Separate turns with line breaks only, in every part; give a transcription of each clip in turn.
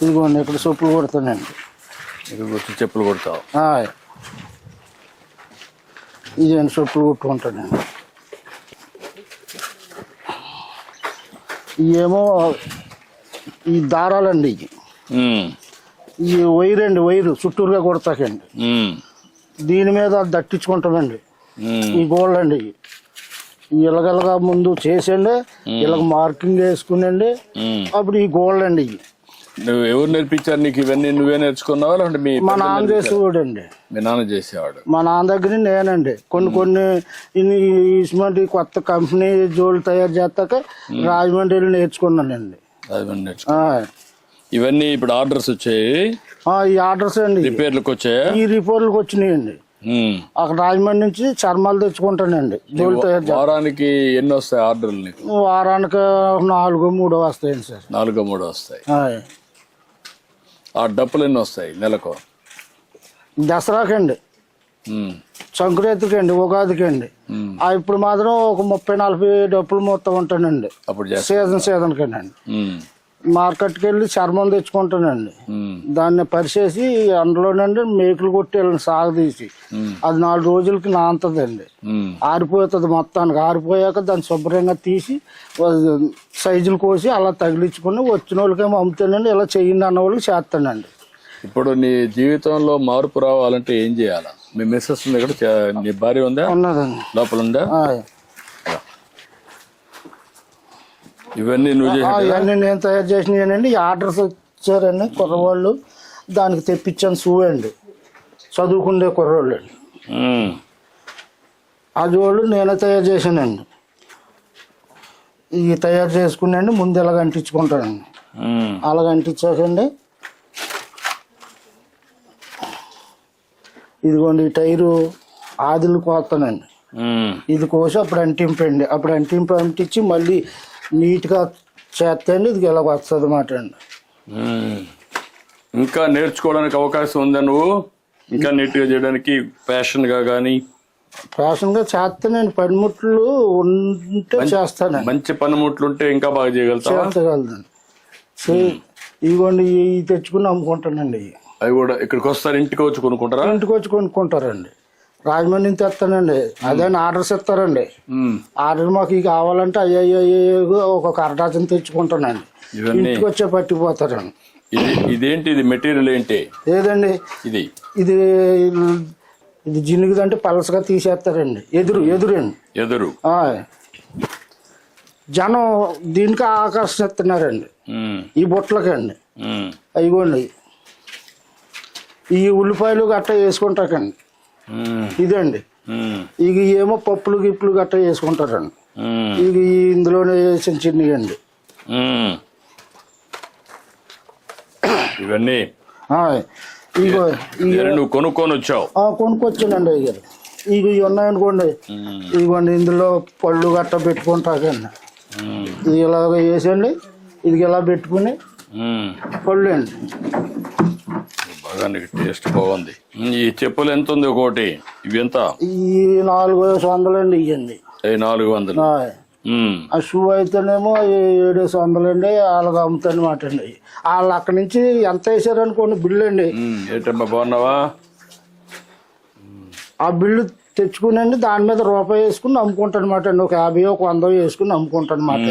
ఇదిగోండి ఇక్కడ చెప్పులు కొడతానండి.
ఇక్కడ వచ్చి చెప్పులు కొడతావు?
ఇదేంటి చెప్పులు కొట్టుకుంటానండి. ఇవేమో ఈ దారాలండి, ఈ వైర్ అండి, వైరు చుట్టూరుగా కొడతాకండి. దీని మీద దట్టించుకుంటామండి. ఈ గోల్డ్ అండి, ఇలాగలగా ముందు చేసండి, ఇలాగ మార్కింగ్ వేసుకునండి, అప్పుడు ఈ గోల్డ్ అండి.
నువ్వు ఎవరు నేర్పించారు నీకు ఇవన్నీ? నువ్వే నేర్చుకున్నావా లేదంటే మీ
మా నాన్న చేసేవాడు అండి.
మీ నాన్న చేసేవాడు?
మా నాన్న దగ్గర నేనండి కొన్ని ఇటువంటి కొత్త కంపెనీ జోళ్ళు తయారు చేస్తాక రాజమండ్రిలో నేర్చుకున్నానండి.
ఇవన్నీ ఇప్పుడు ఆర్డర్స్ వచ్చాయి?
ఈ ఆర్డర్స్ అండి
రిపేర్లకు వచ్చాయా? ఈ
రిపేర్లకు వచ్చినాయండి. అక్కడ రాజమండ్రి నుంచి చర్మాలు తెచ్చుకుంటానండి. జోళ్ళు తయారు
వారానికి ఎన్ని వస్తాయి ఆర్డర్లు నీకు?
వారానికి 4-3 వస్తాయండి సార్.
4-3 వస్తాయి. ఆ డప్పులు ఎన్ని వస్తాయి నెలకు?
దసరాకండి, సంక్రాంతికి అండి, ఉగాదికి అండి. ఇప్పుడు మాత్రం ఒక 30-40 డప్పులు మొత్తం ఉంటానండి.
అప్పుడు
సీజన్ కండి. మార్కెట్కి వెళ్ళి చర్మం తెచ్చుకుంటానండి. దాన్ని పరిచేసి అందులోనండి మేకులు కొట్టి సాగదీసి అది 4 రోజులకి నాంతదండి. ఆరిపోతుంది మొత్తానికి. ఆరిపోయాక దాన్ని శుభ్రంగా తీసి సైజులు కోసి అలా తగిలించుకుని వచ్చిన వాళ్ళకేమో అమ్ముతానండి. ఇలా చెయ్యండి అన్న వాళ్ళకి చేస్తానండి.
ఇప్పుడు నీ జీవితంలో మార్పు రావాలంటే ఏం చేయాలా? మీ మిస్సెస్ ఉంది ఇక్కడ, నీ భార్య ఉందా?
ఉన్నదండి,
లోపల ఉందా? ఇవన్నీ నువ్వు
ఇవన్నీ నేను తయారు చేసినానండి. ఆర్డర్స్ వచ్చారండి కుర్రవాళ్ళు, దానికి తెప్పించాను. షూ అండి, చదువుకుండే కుర్రవాళ్ళు అండి. అది వాళ్ళు నేనే తయారు చేశానండి. ఇవి తయారు చేసుకున్నాండి. ముందు ఇలాగ అంటించుకుంటానండి. అలాగ అంటించాకండి. ఇదిగోండి ఈ టైరు ఆదిలు కోస్తానండి. ఇది కోసి అప్పుడు అంటింపండి. అప్పుడు అంటించి మళ్ళీ నీట్గా చేస్తండి. ఇది ఇలా వస్తుంది అన్నమాట అండి.
ఇంకా నేర్చుకోవడానికి అవకాశం ఉందా? నువ్వు ఇంకా నీట్గా చేయడానికి ఫ్యాషన్గా కానీ?
ఫ్యాషన్గా చేస్తానండి. పనిముట్లు ఉంటే చేస్తానండి.
మంచి పనిముట్లు ఉంటే ఇంకా బాగా
చేయగలుగుతానండి. ఇదిగోండి ఇవి తెచ్చుకుని అమ్ముకుంటానండి.
అవి కూడా ఇక్కడికి వస్తారు? ఇంటికి వచ్చి కొనుక్కుంటారా?
ఇంటికి వచ్చి కొనుక్కుంటారండి. రాజమండ్రి నుంచి తెస్తానండి. అదే ఆర్డర్స్ ఇస్తారండి. ఆర్డర్ మాకు ఇవి కావాలంటే అయ్యో ఒక అరడాచన తెచ్చుకుంటానండి. ఇంటికి వచ్చే పట్టిపోతారండి.
ఇదేంటి? ఇది మెటీరియల్ ఏంటి?
ఏదండి
ఇది?
ఇది ఇది జినుగుదంటే పలసగా తీసేస్తారండి. ఎదురు జనం దీనికి ఆకర్షిస్తున్నారండి. ఈ బుట్టలకండి. అయిగోండి ఈ ఉల్లిపాయలు గట్ట వేసుకుంటాకండి. ఇదండి ఇక ఏమో పప్పులు గిప్పులు గట్ట వేసుకుంటారండి. ఇక ఇందులోనే చిన్నవి అండి
ఇవన్నీ.
ఇగో
నువ్వు కొనుక్కొని వచ్చావు?
కొనుక్కొచ్చానండి. ఇక ఇవి ఉన్నాయనుకోండి, ఇదిగోండి ఇందులో పళ్ళు గట్ట పెట్టుకుంటాకండి. ఇది ఇలాగ వేసండి, ఇది ఇలా పెట్టుకుని పళ్ళు అండి.
బాగా టేస్ట్ బాగుంది. ఈ చెప్పులు ఎంత ఉంది ఒకటి? ఇవి ఎంత?
ఈ 400 అండి. ఇవ్వండి
400.
ఆ షూ అయితేనేమో 700 అండి. వాళ్ళకి అమ్ముతానమాట అండి. వాళ్ళు అక్కడి నుంచి ఎంత వేసారనుకోండి బిల్లు అండి.
ఏంటమ్మా బాగున్నావా?
ఆ బిల్లు తెచ్చుకునండి, దాని మీద రూపాయి వేసుకుని అమ్ముకుంటానమాట అండి. ఒక 50 ఒక 100 వేసుకుని అమ్ముకుంటానమాట.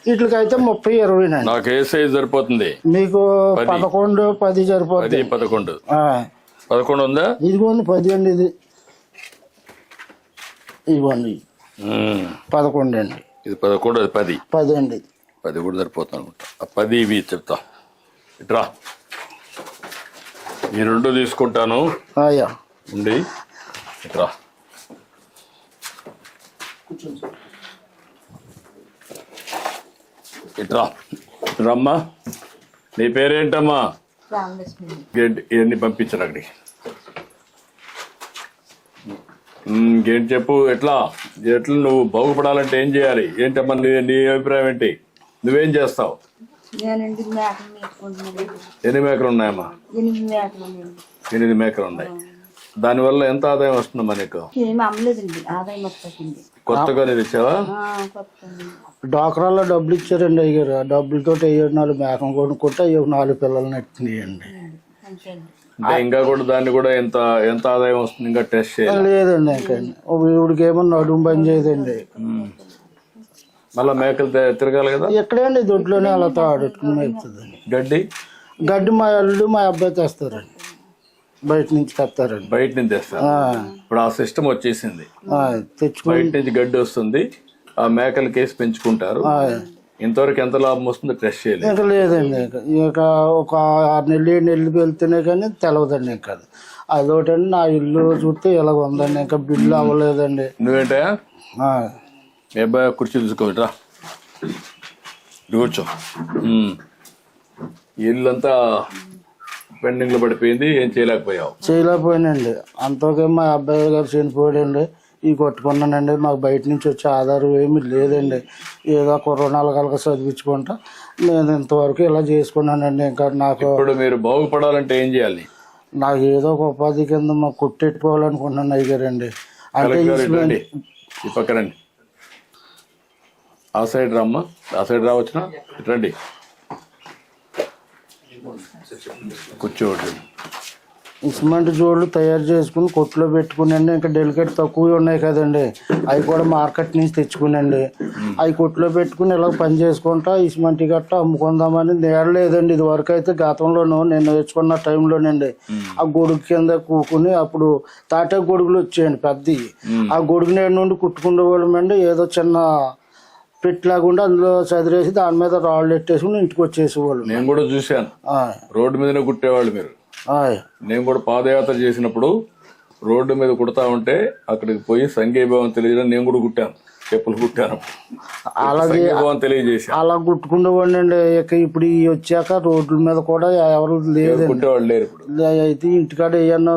వీటికైతే 30-20 అండి.
నాకు ఏ సైజ్ సరిపోతుంది?
మీకు 11-10 సరిపోతుంది.
11 ఉందా?
ఇదిగోండి 10 అండి. ఇది ఇదిగోండి 11 అండి.
ఇది 11, అది
10 అండి.
10 కూడా సరిపోతుంది అనుకుంటా. 10 ఇవి చెప్తా. ఇట్రా, ఈ 2 తీసుకుంటాను. ఉండి ఇట్రా. ఇట్రా రమ్మా. నీ పేరేంటమ్మా? ఇవన్నీ పంపించరు అక్కడికి. ఇంకేంటి చెప్పు? ఎట్లా నువ్వు బాగుపడాలంటే ఏం చేయాలి? ఏంటమ్మా నీ అభిప్రాయం ఏంటి? నువ్వేం చేస్తావు? ఎన్ని మేకలు ఉన్నాయమ్మా?
8 మేకలు.
8 మేకలు ఉన్నాయి. దానివల్ల ఎంత ఆదాయం వస్తుంది మనకు?
ఏమి అమ్మలేదండి, ఆదాయం వస్తుంది.
కొత్తగా తెచ్చావా?
డాక్రాల్లో డబ్బులు ఇచ్చారండి అయ్యారు. ఆ డబ్బులతో 4 మేకం కొనుక్కుంటే 4 పిల్లలు నెట్టినాయండి.
అంటే ఇంకా కూడా దాన్ని కూడా ఎంత ఎంత ఆదాయం వస్తుంది? ఇంకా టెస్ట్ చేయాలి
లేదండి. ఇంకా ఇవిడికేమో నడుము బంద్ చేయదండి.
మళ్ళీ మేకలు తిరగాలి కదా.
ఎక్కడండి దొడ్లోనే అలా తాడుకుని అవుతుందండి. గడ్డి మా అల్లుడు మా అబ్బాయి తెస్తారండి, బయట నుంచి తెస్తారండి.
బయట నుంచి తెస్తారు. ఇప్పుడు ఆ సిస్టమ్ వచ్చేసింది.
తెచ్చుకుని
బయట నుంచి గడ్డి వస్తుంది, ఆ మేకల కేసు పెంచుకుంటారు. ఇంతవరకు ఎంత లాభం వస్తుందో టెస్ట్ చేయలేదు.
ఇంకా లేదండి. ఇక ఒక 6 నెలలు 7 నెలలు వెళ్తేనే కానీ తెలవదండి. ఇంకా అదొకటండి. నా ఇల్లు చూస్తే ఇలాగ ఉందండి, ఇంకా బిల్లు అవ్వలేదండి.
నువ్వేంటా ఏ అబ్బాయి కుర్చీ తీసుకోవటరా, కూర్చో. ఇల్లంతా పెండింగ్ లో పడిపోయింది, ఏం చేయలేకపోయావు?
చేయలేకపోయానండి. అంతకే మా అబ్బాయి గారు చనిపోయాడండి. ఇవి కొట్టుకున్నానండి. మాకు బయట నుంచి వచ్చే ఆధారం ఏమీ లేదండి. ఏదో కరోనాలు కలక చదివించుకుంటా నేను ఇంతవరకు ఇలా చేసుకున్నానండి. ఇంకా నాకు
ఇప్పుడు మీరు బాగుపడాలంటే ఏం చేయాలి?
నాకు ఏదో ఒక ఉపాధి కింద మాకు కొట్టెట్టుకోవాలనుకుంటున్నాను అయ్యారండి. అంటే
ఈ పక్కనండి, ఆ సైడ్ రమ్మా, ఆ సైడ్ రావచ్చునా? రండి, కూర్చోండి.
సిమెంట్ జోళ్ళు తయారు చేసుకుని కొట్లో పెట్టుకునండి. ఇంకా డెలికేట్ తక్కువ ఉన్నాయి కదండి, అవి కూడా మార్కెట్ నుంచి తెచ్చుకునండి. అవి కొట్లో పెట్టుకుని ఇలా పని చేసుకుంటా ఈ సిమెంట్ గట్ట అమ్ముకుందామని నేడలేదండి. ఇది వరకు అయితే గతంలోనూ నేను నేర్చుకున్న టైంలోనండి ఆ గొడుగు కింద కూకుని అప్పుడు తాటే గొడుగులు వచ్చాయండి పెద్దవి. ఆ గొడుగు నేడు నుండి కుట్టుకునే వాళ్ళమండి. ఏదో చిన్న పెట్టిలాగుండి అందులో చదిరేసి దాని మీద రాళ్ళు ఎట్టేసుకుని ఇంటికి వచ్చేసేవాళ్ళు.
నేను కూడా చూశాను, రోడ్డు మీదనే కుట్టేవాళ్ళు మీరు. నేను కూడా పాదయాత్ర చేసినప్పుడు రోడ్డు మీద కుడతా ఉంటే అక్కడికి పోయి సంఘీభావం తెలియజేయడం నేను కూడా కుట్టాను, చెప్పులు కుట్టాను. అలాగే తెలియజేసి
అలా కుట్టుకునేవాడిని అండి. ఇక ఇప్పుడు వచ్చాక రోడ్ల మీద కూడా ఎవరు లేదు,
కుట్టేవాళ్ళు లేరు. ఇప్పుడు
అయితే ఇంటికాడ ఏమన్నా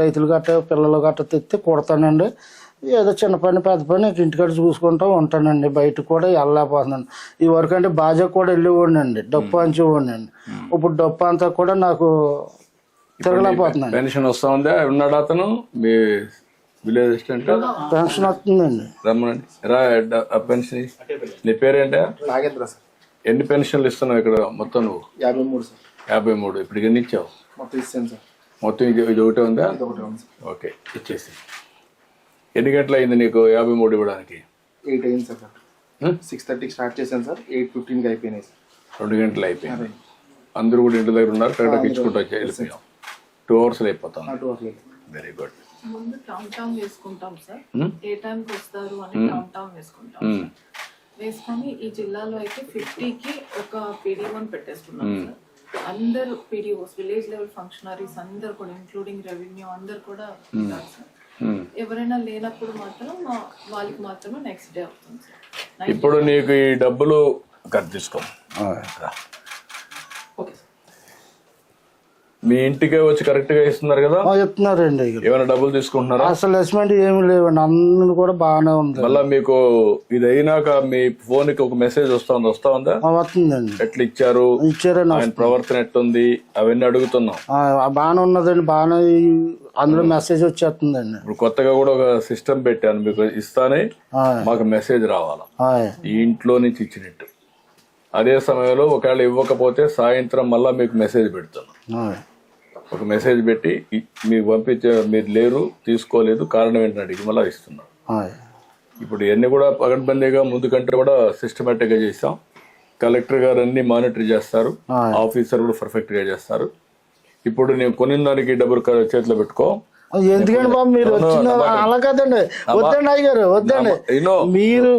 రైతులు గట్ట పిల్లలు గట్ట తెస్తే కుడతానండి. ఏదో చిన్న పని పెద్ద పని ఇంటికాడ చూసుకుంటూ ఉంటానండి. బయటకు కూడా వెళ్ళలేకపోతున్నాను. ఈ వరకు అంటే బాజా కూడా వెళ్ళేవాడిని అండి, డప్పు అంచేవాడిని అండి. ఇప్పుడు డప్పు అంతా కూడా నాకు తిరగలేకపోతున్నాను.
పెన్షన్ వస్తా ఉందా? ఉన్నాడు అతను మీ విలేజ్ అసిస్టెంట్?
పెన్షన్ వస్తుందండి.
రమ్మనండి, రా. పెన్షన్ నీ పేరేంటా?
నాగేంద్ర సార్.
ఎన్ని పెన్షన్లు ఇస్తున్నావు ఇక్కడ మొత్తం నువ్వు? 53 సార్. 53. ఇప్పుడు ఎన్ని ఇచ్చావు?
మొత్తం ఇస్తాను సార్.
మొత్తం ఇది ఒకటే ఉందా? ఓకే, ఇచ్చేసి. ఎన్ని గంటలు అయింది నీకు 53 ఇవ్వడానికి?
8 అయింది సార్. 6:30కి స్టార్ట్ చేశాను సార్, 8:15కి అయిపోయినాయి సార్.
2 గంటలు అయిపోయింది. అందరూ కూడా ఇంటి దగ్గర ఉన్నారు, కరెక్ట్గా ఇచ్చుకుంటూ వచ్చి వెళ్ళిపోయాం. 2 అవర్స్లో అయిపోతాం. Very good.
ముందు కౌంట్ డౌన్ వేసుకుంటాం సార్, ఏ టైంకి వస్తారు అని కౌంట్ డౌన్ వేసుకుంటాం. వేసుకొని ఈ జిల్లాలో అయితే 50కి ఒక PD1 పెట్టేసుకున్నాం సార్. అందరు PDOs, విలేజ్ లెవెల్ ఫంక్షనరీస్ అందరు కూడా ఇంక్లూడింగ్ రెవెన్యూ అందరు కూడా ఉన్నారు సార్. ఎవరైనా లేనప్పుడు మాత్రం వాళ్ళకి మాత్రమే నెక్స్ట్ డే అవుతుంది సార్.
ఇప్పుడు నీకు ఈ డబ్బులు తీసుకో, మీ ఇంటికే వచ్చి కరెక్ట్ గా ఇస్తున్నారు కదా?
చెప్తున్నారండి.
ఏమైనా డబ్బులు తీసుకుంటున్నారా?
అసలు అసెస్మెంట్ ఏమి లేవండి, అందరూ కూడా బాగానే ఉంది.
మళ్ళా మీకు ఇది అయినాక మీ ఫోన్ కి ఒక మెసేజ్ వస్తా ఉందా?
వస్తుందండి.
ఎట్లా ఇచ్చారు, ఆయన ప్రవర్తన ఎట్టుంది అవన్నీ అడుగుతున్నాం.
బాగానే ఉన్నదండి, బాగానే అందులో మెసేజ్ వచ్చేస్తుందండి.
ఇప్పుడు కొత్తగా కూడా ఒక సిస్టమ్ పెట్టాను, మీకు ఇస్తానే మాకు మెసేజ్ రావాలా ఈ ఇంట్లో నుంచి ఇచ్చినట్టు. అదే సమయంలో ఒకవేళ ఇవ్వకపోతే సాయంత్రం మళ్ళా మీకు మెసేజ్ పెడుతున్నాం. ఒక మెసేజ్ పెట్టి మీకు పంపించే, మీరు లేరు, తీసుకోలేదు, కారణం ఏంటని అడిగి మళ్ళీ ఇస్తున్నాం. ఇప్పుడు ఇవన్నీ కూడా పగడ్బందీగా ముందు కంటే కూడా సిస్టమేటిక్ గా చేస్తాం. కలెక్టర్ గారు అన్ని మానిటర్ చేస్తారు, ఆఫీసర్ కూడా పర్ఫెక్ట్ గా చేస్తారు. ఇప్పుడు నేను కొనిన దానికి డబ్బులు చేతిలో పెట్టుకో.
ఎందుకండి బాబు మీరు వచ్చిన అలా కదండి. వద్దండి అయ్యారు, వద్దండి. మీరు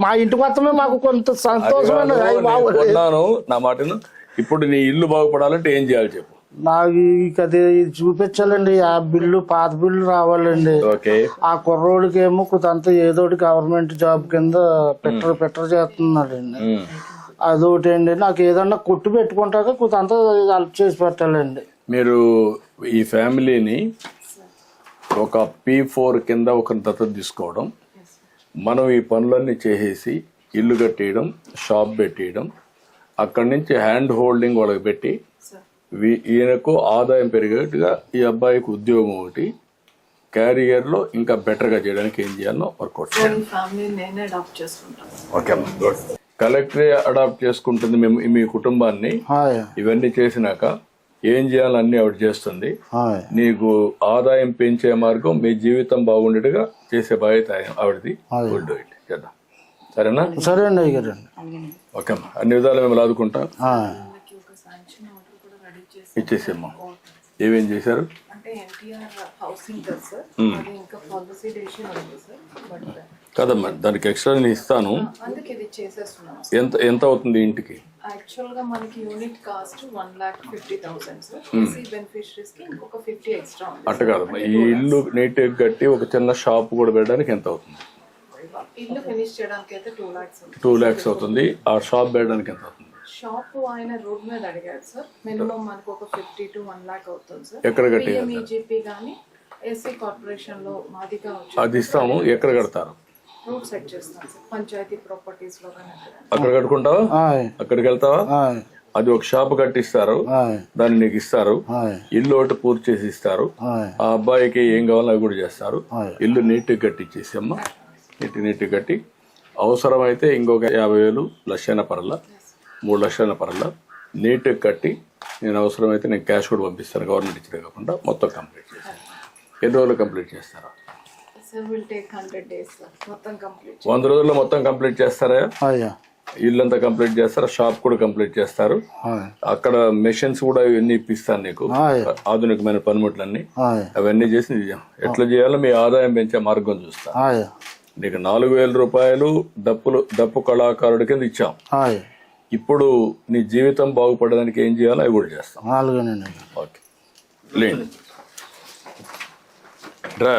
మా ఇంటికి వస్తమే మాకు కొంత సంతోషం.
నా మాటను. ఇప్పుడు నీ ఇల్లు బాగుపడాలంటే ఏం చేయాలి చెప్పు?
నాకు అది చూపించాలండి. ఆ బిల్లు, పాత బిల్లు రావాలండి. ఆ కుర్రోడికి ఏమో కొంత ఏదోటి గవర్నమెంట్ జాబ్ కింద పెట్టర్ చేస్తున్నాడండి. అదొకటి అండి. నాకు ఏదన్నా కొట్టు పెట్టుకుంటాక కొంత హెల్ప్ చేసి పెట్టాలండి.
మీరు ఈ ఫ్యామిలీని ఒక P4 కింద ఒక దత్తత తీసుకోవడం, మనం ఈ పనులన్నీ చేసేసి ఇల్లు కట్టేయడం, షాప్ పెట్టేయడం, అక్కడి నుంచి హ్యాండ్ హోల్డింగ్ వాళ్ళకి పెట్టి ఈయనకు ఆదాయం పెరిగేట్టుగా ఈ అబ్బాయికి ఉద్యోగం ఒకటి, క్యారియర్ లో ఇంకా బెటర్ గా చేయడానికి ఏం చేయాలో వర్కౌట్
సో ఈ ఫ్యామిలీ నేనే అడాప్ట్ చేసుకుంటాను.
ఓకే అమ్మా గుడ్. కలెక్టరే అడాప్ట్ చేసుకుంటుంది మీ కుటుంబాన్ని.
హాయ్
ఇవన్నీ చేసినాక ఏం చేయాలని ఆవిడ చేస్తుంది.
హాయ్
నీకు ఆదాయం పెంచే మార్గం, మీ జీవితం బాగుండేట్టుగా చేసే బాధ్యత ఆవిడది. గుడ్ ఇట్ చేద్దాం, సరేనా?
సరే అండి అయ్యారు
ఓకే అమ్మా, అన్ని విధాలు మేము ఆదుకుంటాం.
వాళ్ళకి ఒక శాంక్షన్ ఆర్డర్ కూడా రెడీ చేసి
ఇచ్చేసేమ్మా. ఏమేం చేశారు?
అంటే ఎన్టీఆర్ హౌసింగ్ కదా సార్, అది ఇంకా పాలసీ డెసిషన్ ఉంది సార్. బట్
కదమ్మా, దానికి ఎక్స్ట్రా నేను ఇస్తాను.
అందుకే ఇది చేసేస్తున్నాం.
ఎంత అవుతుంది ఇంటికి?
యాక్చువల్ గా మనకి unit cost 1,50,000 sir. EC beneficiaries కి ఇంకొక 50 ఎక్స్ట్రా ఉంది.
అట్ట కాదమ్మా, ఈ ఇల్లు నీట్ కట్టి ఒక చిన్న షాప్ కూడా పెట్టడానికి ఎంత అవుతుంది?
ఇల్లు ఫినిష్ చేయడానికి అయితే 2 lakhs ఉంది.
2 lakhs అవుతుంది. ఆ షాప్ పెట్టడానికి ఎంత అవుతుంది?
షాప్ ఆయన రోడ్ మీద అడిగారు సార్. మినిమం మనకు ఒక 50 to 1 lakh అవుతుంది సార్.
ఎక్కడ కట్టి?
పిఎంఈజీపీ గానీ ఎస్సీ కార్పొరేషన్ లో మాదిగా వచ్చి
అది ఇస్తాము. ఎక్కడ కడతారు?
రూట్ సెట్ చేస్తాం సార్, పంచాయతీ ప్రాపర్టీస్ లో కానీ
అక్కడ కట్టుకుంటావా? అక్కడికి వెళ్తావా? అది ఒక షాప్ కట్టిస్తారు, దాన్ని నీకు ఇస్తారు. ఇల్లు ఒకటి పూర్తి చేసి ఇస్తారు. ఆ అబ్బాయికి ఏం కావాలో అవి కూడా చేస్తారు. ఇల్లు నీట్ గా కట్టించేసి అమ్మా, నీట్ కట్టి అవసరమైతే ఇంకొక 50,000 లక్షైన పరల 3 లక్షల పరల నీట్ కట్టి నేను అవసరమైతే నేను క్యాష్ కూడా పంపిస్తాను. గవర్నమెంట్ ఇచ్చిన కాకుండా మొత్తం కంప్లీట్ చేస్తాను. ఎన్ని రోజులు కంప్లీట్ చేస్తారా?
Sir will take 100 days sir మొత్తం కంప్లీట్.
100 రోజుల్లో మొత్తం కంప్లీట్ చేస్తారా?
అయ్యా
ఇల్లంతా కంప్లీట్ చేస్తారా? షాప్ కూడా కంప్లీట్ చేస్తారు. అక్కడ మెషిన్స్ కూడా ఇవన్నీ ఇప్పిస్తాను నీకు, ఆధునికమైన పనిముట్లన్నీ. అవన్నీ చేసి ఎట్లా చేయాలో మీ ఆదాయం పెంచే మార్గం చూస్తా. నీకు 4,000 రూపాయలు డప్పు కళాకారుడి కింద ఇచ్చాం. ఇప్పుడు నీ జీవితం బాగుపడడానికి ఏం చేయాలో అవి కూడా చేస్తాం.
అలాగేనండి.
ఓకే, లేండి రా.